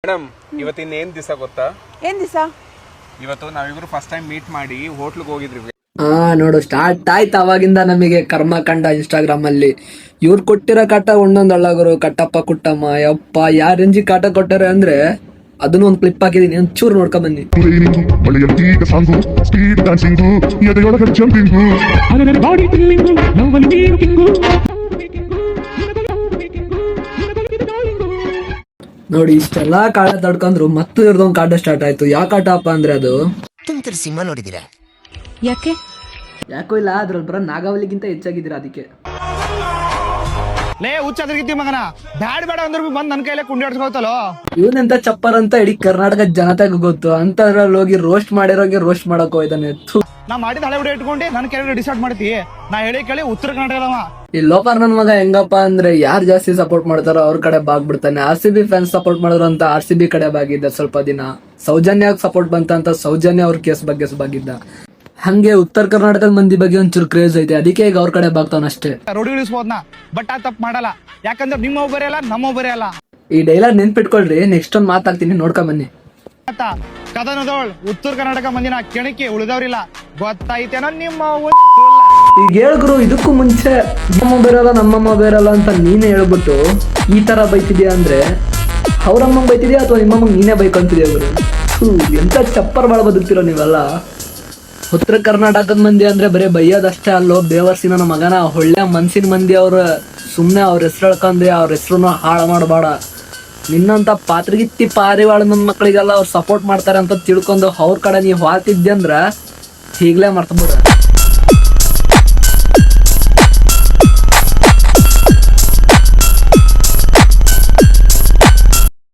Madam ಇವತ್ತಿನ ಏನ್ ದಿವಸ ಗೊತ್ತಾ? ಏನ್ ದಿವಸ? ಇವತ್ತು ನಾವಿಬ್ರು ಫಸ್ಟ್ ಟೈಮ್ ಮೀಟ್ ಮಾಡಿ ಹೋಟ್ಲಿಗೆ ಹೋಗಿದ್ರಿ. ನೋಡು ಸ್ಟಾರ್ಟ್ ಆಯ್ತು ಅವಾಗಿಂದ ನಮಗೆ ಕರ್ಮಕಾಂಡ ಇನ್ಸ್ಟಾಗ್ರಾಮ್ ಅಲ್ಲಿ. ಇವ್ರು ಕೊಟ್ಟಿರೋ ಕಾಟ ಒಂದೊಂದು ಅಳ್ಳಗರು ಕಟ್ಟಪ್ಪ ಕುಟ್ಟಮ್ಮ ಯಪ್ಪ ಯಾರ ರೇಂಜಿ ಕಾಟ ಕೊಟ್ಟಾರೆ ಅಂದ್ರೆ ಅದನ್ನು ಒಂದು ಕ್ಲಿಪ್ ಹಾಕಿದೀನಿ, ಒಂದು ಚೂರು ನೋಡ್ಕೊಂಡ್ ಬನ್ನಿ. ನೋಡಿ ಇಷ್ಟೆಲ್ಲ ಕಾಟ ತಡ್ಕೊಂಡ್ರು ಮತ್ತು ಇವ್ರದೊಂದು ಕಾಟ ಸ್ಟಾರ್ಟ್ ಆಯ್ತು. ಯಾವ ಕಾಟಪ್ಪ ಅಂದ್ರೆ ಅದು ತುಂತುರು ಸಿನಿಮಾ ನೋಡಿದಿರಾ? ಯಾಕೋ ಇಲ್ಲ ಅದ್ರಲ್ಲಿ ಬರೋ ನಾಗಾವಲಿಗಿಂತ ಹೆಚ್ಚಾಗಿದ್ದೀರಾ ಅದಕ್ಕೆ. ಲೇ ಹುಚ್ಚಾದ್ರಿಗಿತ್ತಿ ಮಗನ ಬ್ಯಾಡ್ ಬೇಡ ಅಂದ್ರ ಬಂದ್ ನನ್ ಕೈಲೇ ಕುಂಡಾಡ್ಸ್ಕೊತಲೋ. ಇವನೆಂತ ಚಪ್ಪರ್ ಅಂತ ಇಡೀ ಕರ್ನಾಟಕ ಜನತೆಗೆ ಗೊತ್ತು ಅಂತದ್ರಲ್ಲಿ ಹೋಗಿ ರೋಸ್ಟ್ ಮಾಡಿರೋಗೆ ರೋಸ್ಟ್ ಮಾಡಕ್ ಹೋಯ್ತಾನೆ. ನಾ ಮಾಡಿದ ಹಳೆ ಹುಡುಗ ಇಟ್ಕೊಂಡೆ ನನ್ ಕೈ ಡಿಸೈಡ್ ಮಾಡ್ತಿ. ನಾ ಹೇಳಿ ಕೇಳಿ ಉತ್ತರ ಕರ್ನಾಟಕದವ. ಈ ಲೋಪರ್ ನನ್ ಮಗ ಹೆಂಗಪ್ಪ ಅಂದ್ರೆ ಯಾರು ಜಾಸ್ತಿ ಸಪೋರ್ಟ್ ಮಾಡ್ತಾರೋ ಅವ್ರ ಕಡೆ ಬಾಗ್ಬಿಡ್ತಾನೆ. RCB ಫ್ಯಾನ್ಸ್ ಸಪೋರ್ಟ್ ಮಾಡಿದ್ರು ಅಂತ RCB ಕಡೆ ಬಾಗಿದ್ದ ಸ್ವಲ್ಪ ದಿನ. ಸೌಜನ್ಯ ಸಪೋರ್ಟ್ ಬಂತ ಸೌಜನ್ಯ ಅವ್ರ ಕೇಸ್ ಬಗ್ಗೆ ಬಾಗಿದ್ದ. ಹಂಗೆ ಉತ್ತರ ಕರ್ನಾಟಕದ ಮಂದಿ ಬಗ್ಗೆ ಒಂಚೂರು ಕ್ರೇಜ್ ಐತೆ, ಅದಕ್ಕೆ ಈಗ ಅವ್ರ ಕಡೆ ಬಾಗ್ತಾವನಷ್ಟೇ. ರೋಡಿ ಇಳಿಸ್ಬೋದ್ನ ಬಟ್ ಆ ತಪ್ಪು ಮಾಡಲ್ಲ. ಯಾಕಂದ್ರೆ ನಿಮ್ಮ ಒಬ್ಬರೇ ಅಲ್ಲ ನಮ್ಮ ಒಬ್ಬರೇ ಅಲ್ಲ. ಈ ಡೈಲಾಗ್ ನೆನ್ಪಿಟ್ಕೊಳ್ರಿ, ನೆಕ್ಸ್ಟ್ ಒಂದ್ ಮಾತಾಡ್ತೀನಿ ನೋಡ್ಕೊಂಡ್ ಬನ್ನಿ. ಕದನದೋಳ್ ಉತ್ತರ ಕರ್ನಾಟಕ ಮಂದಿನ ಕೆಣಕಿ ಉಳಿದವ್ರಿಲ್ಲ ಗೊತ್ತೈತೇನೋ ನಿಮ್ಮ. ಈಗ ಹೇಳ್ಗುರು ಇದಕ್ಕೂ ಮುಂಚೆ ನಮ್ಮಮ್ಮ ಬೇರಲ್ಲ ನಮ್ಮಮ್ಮ ಬೇರಲ್ಲ ಅಂತ ನೀನೇ ಹೇಳ್ಬಿಟ್ಟು ಈ ತರ ಬೈತಿದ್ಯಾ ಅಂದ್ರೆ ಅವ್ರಮ್ಮ ಬೈತಿದ್ಯಾ ಅಥವಾ ನಿಮ್ಮಮ್ಮ ನೀನೇ ಬೈಕೊಂತಿದ್ಯಾ ಗುರು? ಎಂತ ಚಪ್ಪರ್ ಬಾಳ ಬದುಕ್ತಿರೋ ನೀವೆಲ್ಲ. ಉತ್ತರ ಕರ್ನಾಟಕದ ಮಂದಿ ಅಂದ್ರೆ ಬರೀ ಬೈಯೋದಷ್ಟೇ ಅಲ್ಲೋ, ಬೇವರ್ಸಿನ ಮಗನ ಒಳ್ಳೆ ಮನ್ಸಿನ ಮಂದಿ ಅವ್ರ. ಸುಮ್ನೆ ಅವ್ರ ಹೆಸರು ಹೇಳ್ಕೊಂಡ್ರೆ ಅವ್ರ ಹೆಸರು ಹಾಳು ಮಾಡಬೇಡ. ನಿನ್ನಂತ ಪಾತ್ರಿಗಿತ್ತಿ ಪಾರಿವಾಳ ನನ್ನ ಮಕ್ಕಳಿಗೆಲ್ಲ ಅವ್ರು ಸಪೋರ್ಟ್ ಮಾಡ್ತಾರೆ ಅಂತ ತಿಳ್ಕೊಂಡು ಅವ್ರ ಕಡೆ ನೀವು ಹಾತಿದ್ದೆ ಅಂದ್ರ ಈಗ್ಲೇ ಮರ್ತಬಿಡ.